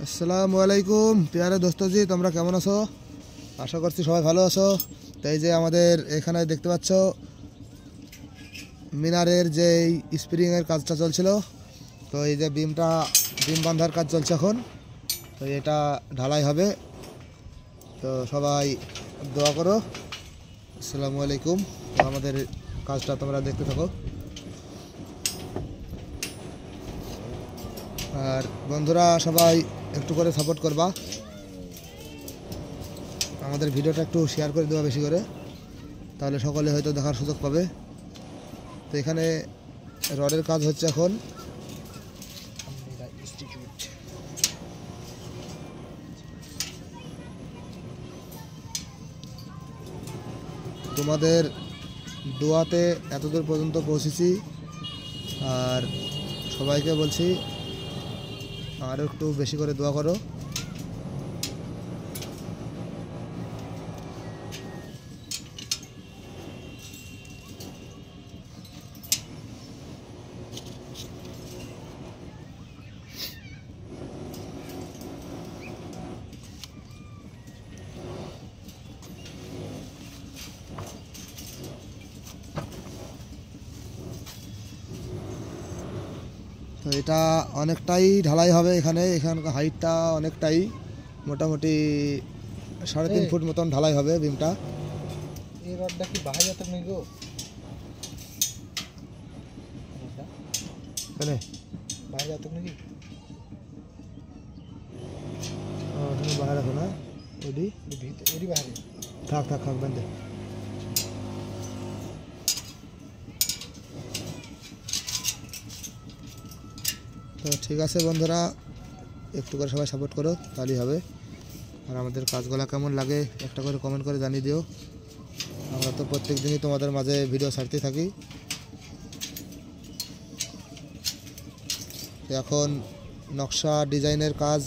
আসসালামু আলাইকুম প্রিয় দোস্তজি, তোমরা কেমন আছো? আশা করছি সবাই ভালো আছো। তো এই যে আমাদের এখানে দেখতে পাচ্ছ মিনারের যে স্প্রিংয়ের কাজটা চলছিল, তো এই যে বিম বাঁধার কাজ চলছে এখন। তো এটা ঢালাই হবে, তো সবাই দোয়া করো। আসসালামু আলাইকুম। আমাদের কাজটা তোমরা দেখতে থাকো। আর বন্ধুরা সবাই একটু করে সাপোর্ট করবা, আমাদের ভিডিওটা একটু শেয়ার করে দেওয়া বেশি করে, তাহলে সকলে হয়তো দেখার সুযোগ পাবে। তো এখানে রডের কাজ হচ্ছে এখন। তোমাদের দোয়াতে এতদূর পর্যন্ত পৌঁছেছি, আর সবাইকে বলছি আরও একটু বেশি করে দোয়া করো। তো এটা অনেকটাই ঢালাই হবে, এখানকার হাইটটা অনেকটাই, মোটামুটি 3.5 ফুট মতন ঢালাই হবে বিমটা। এই রডটা কি বাইরে যেতে নেই গো? কেনে বাইরে যেতে নাকি? তুমি বাইরে রাখো না, ওডি ওরই বাইরে থাক থাক থাক বেঁধে। তো ঠিক আছে বন্ধুরা, একটু করে সবাই সাপোর্ট করো, তাহলেই হবে। আর আমাদের কাজগুলো কেমন লাগে একটা করে কমেন্ট করে জানিয়ে দিও। আমরা তো প্রত্যেক দিনই তোমাদের মাঝে ভিডিও ছাড়তে থাকি। এখন নকশা ডিজাইনের কাজ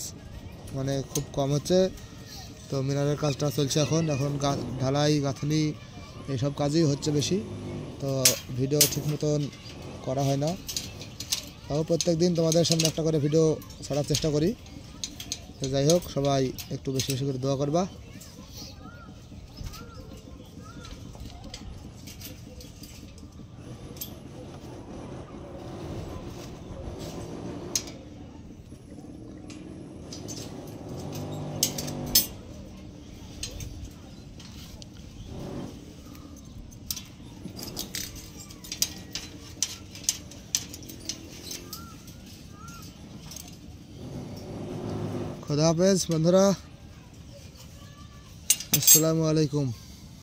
মানে খুব কম হচ্ছে, তো মিনারের কাজটা চলছে এখন। ঢালাই গাঁথনি এইসব কাজই হচ্ছে বেশি, তো ভিডিও ঠিক মতন করা হয় না। তাও প্রত্যেক দিন তোমাদের সামনে একটা করে ভিডিও ছাড়ার চেষ্টা করি। তো যাই হোক, সবাই একটু বেশি বেশি করে দোয়া করবা। খুদা হাফেজ বন্ধুরা, আসসালামু আলাইকুম।